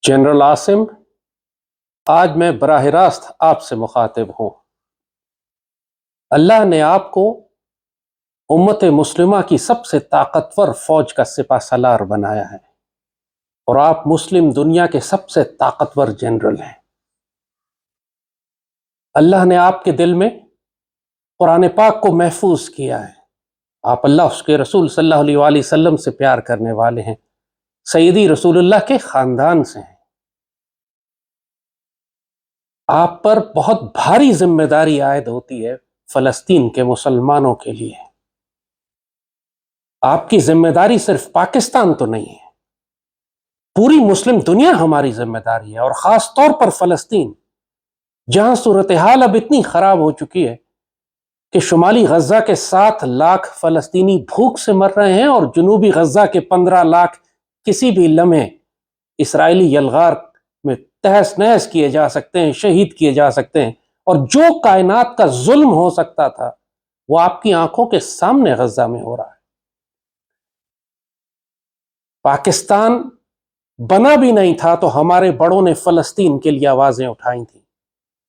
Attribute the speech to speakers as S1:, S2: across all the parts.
S1: General Asim, آج میں براہ راست آپ سے مخاطب ہوں۔ اللہ نے آپ کو امت مسلمہ کی سب سے طاقتور فوج کا سپہ سالار بنایا ہے اور آپ مسلم دنیا کے سب سے طاقتور جنرل ہیں۔ اللہ نے آپ کے دل میں قرآن پاک کو محفوظ کیا ہے۔ آپ اللہ اس کے رسول صلی اللہ علیہ وآلہ وسلم سے پیار کرنے والے ہیں، سیدی رسول اللہ کے خاندان سے ہیں۔ آپ پر بہت بھاری ذمہ داری عائد ہوتی ہے فلسطین کے مسلمانوں کے لیے۔ آپ کی ذمہ داری صرف پاکستان تو نہیں ہے، پوری مسلم دنیا ہماری ذمہ داری ہے، اور خاص طور پر فلسطین، جہاں صورتحال اب اتنی خراب ہو چکی ہے کہ شمالی غزہ کے 7 لاکھ فلسطینی بھوک سے مر رہے ہیں اور جنوبی غزہ کے 15 لاکھ کسی بھی لمحے اسرائیلی یلغار میں تہس نہس کیے جا سکتے ہیں، شہید کیے جا سکتے ہیں، اور جو کائنات کا ظلم ہو سکتا تھا وہ آپ کی آنکھوں کے سامنے غزہ میں ہو رہا ہے۔ پاکستان بنا بھی نہیں تھا تو ہمارے بڑوں نے فلسطین کے لیے آوازیں اٹھائی تھیں۔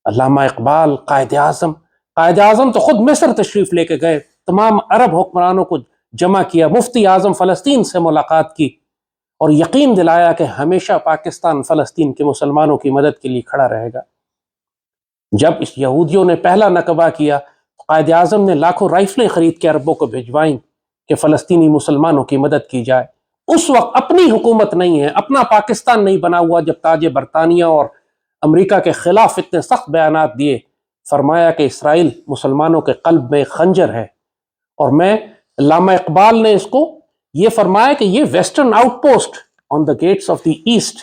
S1: علامہ اقبال، قائد اعظم تو خود مصر تشریف لے کے گئے، تمام عرب حکمرانوں کو جمع کیا، مفتی اعظم فلسطین سے ملاقات کی اور یقین دلایا کہ ہمیشہ پاکستان فلسطین کے مسلمانوں کی مدد کے لیے کھڑا رہے گا۔ جب اس یہودیوں نے پہلا نکبہ کیا، قائد اعظم نے لاکھوں رائفلیں خرید کے عربوں کو بھجوائیں کہ فلسطینی مسلمانوں کی مدد کی جائے۔ اس وقت اپنی حکومت نہیں ہے، اپنا پاکستان نہیں بنا ہوا، جب تاج برطانیہ اور امریکہ کے خلاف اتنے سخت بیانات دیے، فرمایا کہ اسرائیل مسلمانوں کے قلب میں خنجر ہے، اور میں علامہ اقبال نے اس کو یہ فرمایا کہ یہ western outpost on the gates of the east,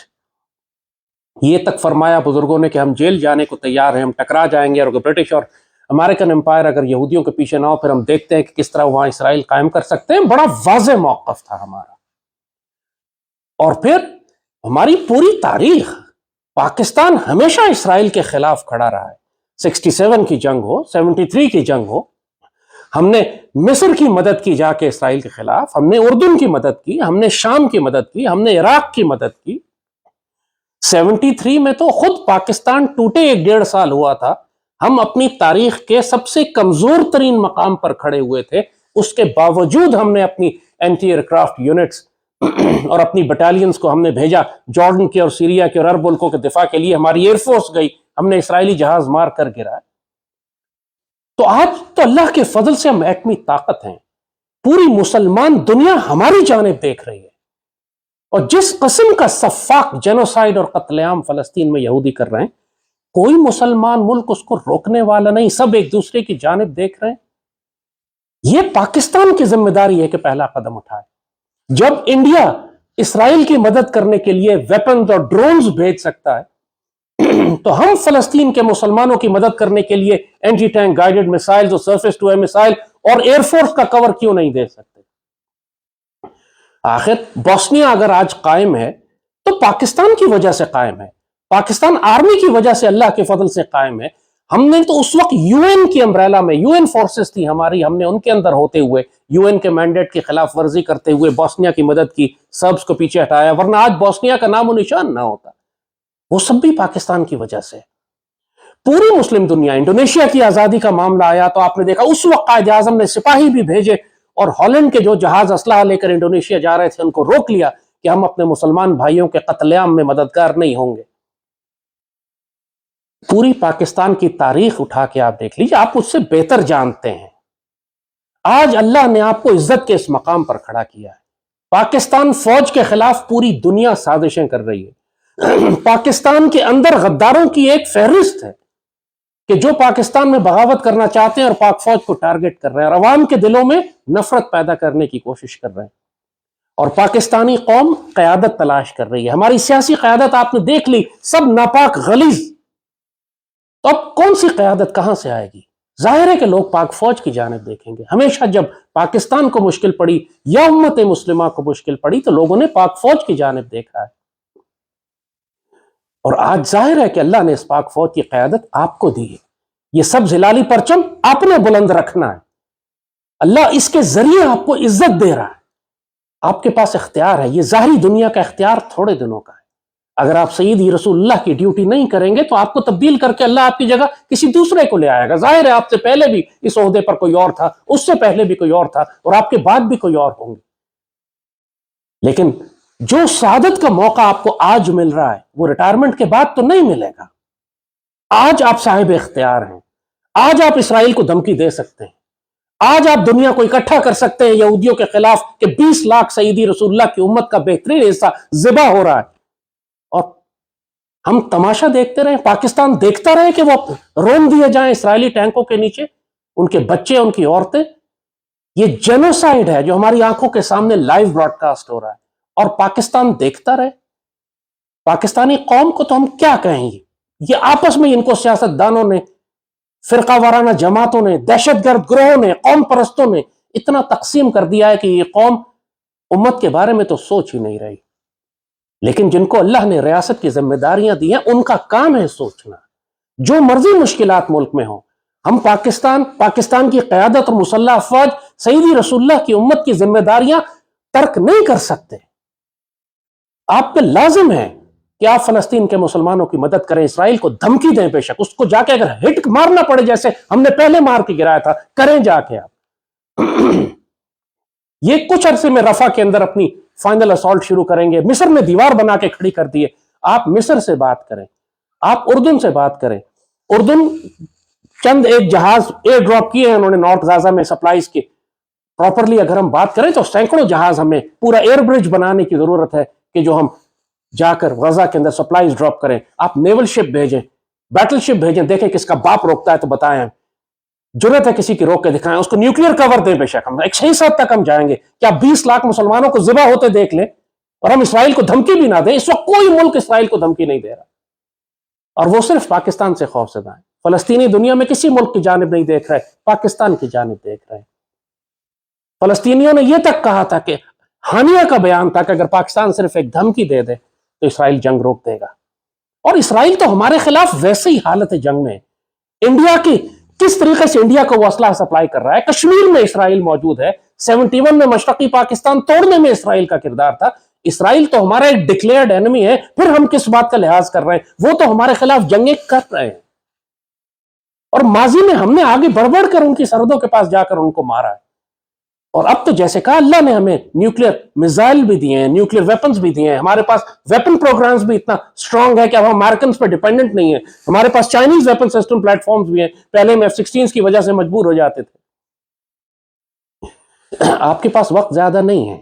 S1: یہ تک فرمایا بزرگوں نے کہ ہم جیل جانے کو تیار ہیں، ہم ٹکرا جائیں گے، اور برٹش اور امریکن امپائر اگر یہودیوں کے پیچھے نہ ہو پھر ہم دیکھتے ہیں کہ کس طرح وہاں اسرائیل قائم کر سکتے ہیں۔ بڑا واضح موقف تھا ہمارا۔ اور پھر ہماری پوری تاریخ، پاکستان ہمیشہ اسرائیل کے خلاف کھڑا رہا ہے۔ 67 کی جنگ ہو، 73 کی جنگ ہو، ہم نے مصر کی مدد کی جا کے اسرائیل کے خلاف، ہم نے اردن کی مدد کی، ہم نے شام کی مدد کی، ہم نے عراق کی مدد کی۔ 73 میں تو خود پاکستان ٹوٹے 1.5 سال ہوا تھا، ہم اپنی تاریخ کے سب سے کمزور ترین مقام پر کھڑے ہوئے تھے، اس کے باوجود ہم نے اپنی اینٹی ایئر کرافٹ یونٹس اور اپنی بٹالینز کو ہم نے بھیجا جارڈن کے اور سیریا کے اور عرب ملکوں کے دفاع کے لیے، ہماری ایئر فورس گئی، ہم نے اسرائیلی جہاز مار کر گرائے۔ تو آج تو اللہ کے فضل سے ہم ایٹمی طاقت ہیں، پوری مسلمان دنیا ہماری جانب دیکھ رہی ہے، اور جس قسم کا سفاک جینوسائیڈ اور قتل عام فلسطین میں یہودی کر رہے ہیں، کوئی مسلمان ملک اس کو روکنے والا نہیں، سب ایک دوسرے کی جانب دیکھ رہے ہیں۔ یہ پاکستان کی ذمہ داری ہے کہ پہلا قدم اٹھائے۔ جب انڈیا اسرائیل کی مدد کرنے کے لیے ویپنز اور ڈرونز بھیج سکتا ہے تو ہم فلسطین کے مسلمانوں کی مدد کرنے کے لیے اینٹی ٹینک گائیڈڈ میسائلز اور سرفیس ٹو ایئر میسائل اور ایئر فورس کا کور کیوں نہیں دے سکتے؟ آخر بوسنیا اگر آج قائم ہے تو پاکستان کی وجہ سے قائم ہے، پاکستان آرمی کی وجہ سے اللہ کے فضل سے قائم ہے۔ ہم نے تو اس وقت یو این کی امبریلا میں، یو این فورسز تھی ہماری، ہم نے ان کے اندر ہوتے ہوئے یو این کے مینڈیٹ کی خلاف ورزی کرتے ہوئے بوسنیا کی مدد کی، سربز کو پیچھے ہٹایا، ورنہ آج بوسنیا کا نام و نشان نہ ہوتا۔ وہ سب بھی پاکستان کی وجہ سے۔ پوری مسلم دنیا، انڈونیشیا کی آزادی کا معاملہ آیا تو آپ نے دیکھا اس وقت قائد اعظم نے سپاہی بھی بھیجے، اور ہالینڈ کے جو جہاز اسلحہ لے کر انڈونیشیا جا رہے تھے ان کو روک لیا کہ ہم اپنے مسلمان بھائیوں کے قتل عام میں مددگار نہیں ہوں گے۔ پوری پاکستان کی تاریخ اٹھا کے آپ دیکھ لیجیے، آپ اس سے بہتر جانتے ہیں۔ آج اللہ نے آپ کو عزت کے اس مقام پر کھڑا کیا ہے۔ پاکستان فوج کے خلاف پوری دنیا سازشیں کر رہی ہے۔ پاکستان کے اندر غداروں کی ایک فہرست ہے کہ جو پاکستان میں بغاوت کرنا چاہتے ہیں اور پاک فوج کو ٹارگٹ کر رہے ہیں اور عوام کے دلوں میں نفرت پیدا کرنے کی کوشش کر رہے ہیں، اور پاکستانی قوم قیادت تلاش کر رہی ہے۔ ہماری سیاسی قیادت آپ نے دیکھ لی، سب ناپاک غلیظ، تو اب کون سی قیادت کہاں سے آئے گی؟ ظاہر ہے کہ لوگ پاک فوج کی جانب دیکھیں گے۔ ہمیشہ جب پاکستان کو مشکل پڑی یا امت مسلمہ کو مشکل پڑی تو لوگوں نے پاک فوج کی جانب دیکھا ہے، اور آج ظاہر ہے کہ اللہ نے اس پاک فوج کی قیادت آپ کو دی ہے۔ یہ سب ہلالی پرچم آپ نے بلند رکھنا ہے۔ اللہ اس کے ذریعے آپ کو عزت دے رہا ہے، آپ کے پاس اختیار ہے۔ یہ ظاہری دنیا کا اختیار تھوڑے دنوں کا ہے، اگر آپ سیدی رسول اللہ کی ڈیوٹی نہیں کریں گے تو آپ کو تبدیل کر کے اللہ آپ کی جگہ کسی دوسرے کو لے آئے گا. ظاہر ہے آپ سے پہلے بھی اس عہدے پر کوئی اور تھا, اس سے پہلے بھی کوئی اور تھا, اور آپ کے بعد بھی کوئی اور ہوں گے. لیکن جو سعادت کا موقع آپ کو آج مل رہا ہے وہ ریٹائرمنٹ کے بعد تو نہیں ملے گا. آج آپ صاحب اختیار ہیں, آج آپ اسرائیل کو دھمکی دے سکتے ہیں, آج آپ دنیا کو اکٹھا کر سکتے ہیں یہودیوں کے خلاف کہ 20 لاکھ سیدی رسول اللہ کی امت کا بہترین حصہ ذبح ہو رہا ہے, اور ہم تماشا دیکھتے رہیں, پاکستان دیکھتا رہے کہ وہ رون دیے جائیں اسرائیلی ٹینکوں کے نیچے, ان کے بچے, ان کی عورتیں. یہ جینوسائیڈ ہے جو ہماری آنکھوں کے سامنے لائیو براڈ کاسٹ ہو رہا ہے, اور پاکستان دیکھتا رہے. پاکستانی قوم کو تو ہم کیا کہیں گے؟ یہ آپس میں ان کو سیاست دانوں نے, فرقہ وارانہ جماعتوں نے, دہشت گرد گروہوں نے, قوم پرستوں نے اتنا تقسیم کر دیا ہے کہ یہ قوم امت کے بارے میں تو سوچ ہی نہیں رہی. لیکن جن کو اللہ نے ریاست کی ذمہ داریاں دی ہیں ان کا کام ہے سوچنا. جو مرضی مشکلات ملک میں ہوں, ہم پاکستان کی قیادت اور مسلح افواج سیدی رسول اللہ کی امت کی ذمہ داریاں ترک نہیں کر سکتے. آپ پہ لازم ہے کہ آپ فلسطین کے مسلمانوں کی مدد کریں, اسرائیل کو دھمکی دیں, بے شک اس کو جا کے اگر ہٹ مارنا پڑے جیسے ہم نے پہلے مار کے گرایا تھا, کریں جا کے آپ. یہ کچھ عرصے میں رفح کے اندر اپنی فائنل اسالٹ شروع کریں گے. مصر نے دیوار بنا کے کھڑی کر دی ہے, آپ مصر سے بات کریں, آپ اردن سے بات کریں. اردن چند ایک جہاز ایئر ڈراپ کیے ہیں انہوں نے نارتھ غزہ میں سپلائیز کے. پراپرلی اگر ہم بات کریں تو سینکڑوں جہاز, ہمیں پورا ایئر برج بنانے کی ضرورت ہے کہ جو ہم جا کر غزہ کے اندر سپلائیز ڈراپ کریں. آپ نیول شپ بھیجیں, بیٹل شپ بھیجیں, دیکھیں کس کا باپ روکتا ہے تو بتائیں. جرت ہے کسی کی روک کے دکھائیں, اس کو نیوکلیئر کور دیں, بے شک ہم 6 سال تک ہم جائیں گے. کیا 20 لاکھ مسلمانوں کو ذبح ہوتے دیکھ لیں اور ہم اسرائیل کو دھمکی بھی نہ دیں؟ اس وقت کوئی ملک اسرائیل کو دھمکی نہیں دے رہا, اور وہ صرف پاکستان سے خوف زدہ ہیں. فلسطینی دنیا میں کسی ملک کی جانب نہیں دیکھ رہے, پاکستان کی جانب دیکھ رہے ہیں. فلسطینیوں نے یہ تک کہا تھا کہ ہانیہ کا بیان تھا کہ اگر پاکستان صرف ایک دھمکی دے دے تو اسرائیل جنگ روک دے گا. اور اسرائیل تو ہمارے خلاف ویسے ہی حالت جنگ میں. انڈیا کی کس طریقے سے انڈیا کو وہ اسلحہ سپلائی کر رہا ہے. کشمیر میں اسرائیل موجود ہے, 71 میں مشرقی پاکستان توڑنے میں اسرائیل کا کردار تھا. اسرائیل تو ہمارا ایک ڈکلیئرڈ انمی ہے, پھر ہم کس بات کا لحاظ کر رہے ہیں؟ وہ تو ہمارے خلاف جنگیں کر رہے ہیں, اور ماضی میں ہم نے آگے بڑھ بڑھ کر ان کی سرحدوں کے پاس جا کر ان کو مارا ہے. اور اب تو جیسے کہا اللہ نے ہمیں نیوکلیئر میزائل بھی دیے ہیں, نیوکلیئر ویپنز بھی دیے ہیں, ہمارے پاس ویپن پروگرامز بھی اتنا سٹرونگ ہے کہ اب ہم امریکنز پر ڈیپینڈنٹ نہیں ہیں. ہمارے پاس Chinese weapon system platforms بھی ہیں, پہلے میں F-16 کی وجہ سے مجبور ہو جاتے تھے. آپ کے پاس وقت زیادہ نہیں ہے.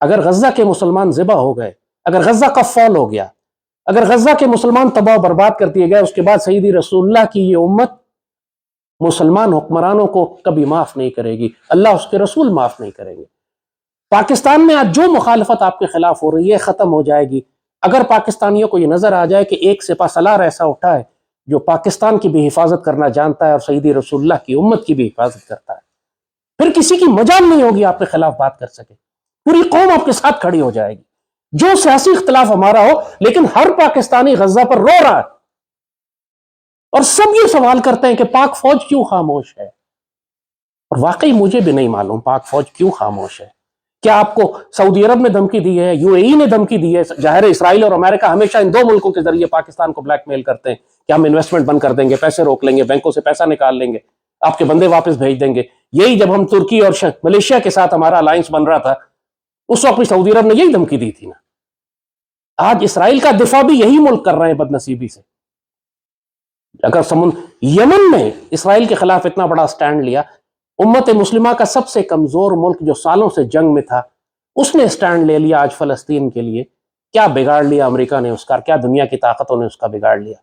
S1: اگر غزہ کے مسلمان ذبح ہو گئے, اگر غزہ کا فال ہو گیا, اگر غزہ کے مسلمان تباہ و برباد کر دیے گئے, اس کے بعد سیدی رسول اللہ کی یہ امت مسلمان حکمرانوں کو کبھی معاف نہیں کرے گی, اللہ اس کے رسول معاف نہیں کریں گے. پاکستان میں آج جو مخالفت آپ کے خلاف ہو رہی ہے ختم ہو جائے گی اگر پاکستانیوں کو یہ نظر آ جائے کہ ایک سپہ سالار ایسا اٹھا ہے جو پاکستان کی بھی حفاظت کرنا جانتا ہے اور سیدی رسول اللہ کی امت کی بھی حفاظت کرتا ہے. پھر کسی کی مجال نہیں ہوگی آپ کے خلاف بات کر سکے, پوری قوم آپ کے ساتھ کھڑی ہو جائے گی. جو سیاسی اختلاف ہمارا ہو, لیکن ہر پاکستانی غزہ پر رو رہا ہے, اور سب یہ سوال کرتے ہیں کہ پاک فوج کیوں خاموش ہے. اور واقعی مجھے بھی نہیں معلوم پاک فوج کیوں خاموش ہے. کیا آپ کو سعودی عرب نے دھمکی دی ہے, UAE نے دھمکی دی ہے؟ ظاہر ہے اسرائیل اور امریکہ ہمیشہ ان 2 ملکوں کے ذریعے پاکستان کو بلیک میل کرتے ہیں کہ ہم انویسٹمنٹ بند کر دیں گے, پیسے روک لیں گے, بینکوں سے پیسہ نکال لیں گے, آپ کے بندے واپس بھیج دیں گے. یہی جب ہم ترکی اور ملیشیا کے ساتھ ہمارا الائنس بن رہا تھا اس وقت بھی سعودی عرب نے یہی دھمکی دی تھی نا. آج اسرائیل کا دفاع بھی یہی ملک کر رہے ہیں بدنصیبی سے. اگر یمن میں اسرائیل کے خلاف اتنا بڑا سٹینڈ لیا, امت مسلمہ کا سب سے کمزور ملک جو سالوں سے جنگ میں تھا اس نے سٹینڈ لے لیا آج فلسطین کے لیے, کیا بگاڑ لیا امریکہ نے اس کا, کیا دنیا کی طاقتوں نے اس کا بگاڑ لیا.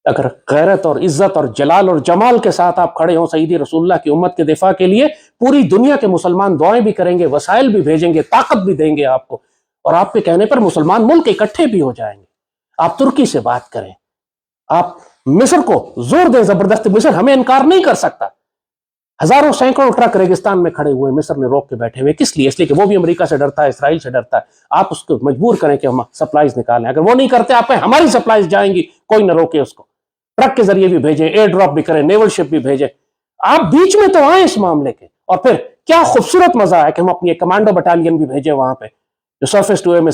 S1: اگر غیرت اور عزت اور جلال اور جمال کے ساتھ آپ کھڑے ہوں سیدی رسول اللہ کی امت کے دفاع کے لیے, پوری دنیا کے مسلمان دعائیں بھی کریں گے, وسائل بھی بھیجیں گے, طاقت بھی دیں گے آپ کو, اور آپ کے کہنے پر مسلمان ملک اکٹھے بھی ہو جائیں گے. آپ ترکی سے بات کریں, آپ مصر کو زور دیں زبردست, مصر ہمیں انکار نہیں کر سکتا. ہزاروں سینکڑوں ٹرک ریگستان میں کھڑے ہوئے مصر نے روک کے بیٹھے ہوئے, کس لیے؟ اس لیے کہ وہ بھی امریکہ سے ڈرتا ہے, اسرائیل سے ڈرتا ہے. آپ اس کو مجبور کریں کہ ہم سپلائیز نکالیں. اگر وہ نہیں کرتے آپ ہماری سپلائیز جائیں گی, کوئی نہ روکے اس کو. ٹرک کے ذریعے بھی بھیجیں, ایئر ڈراپ بھی کریں, نیول شپ بھی بھیجیں. آپ بیچ میں تو آئیں اس معاملے کے. اور پھر کیا خوبصورت مزہ ہے کہ ہم اپنی ایک کمانڈو بٹالین بھی بھیجیں وہاں پہ جو سرفیس ٹو ایئر میں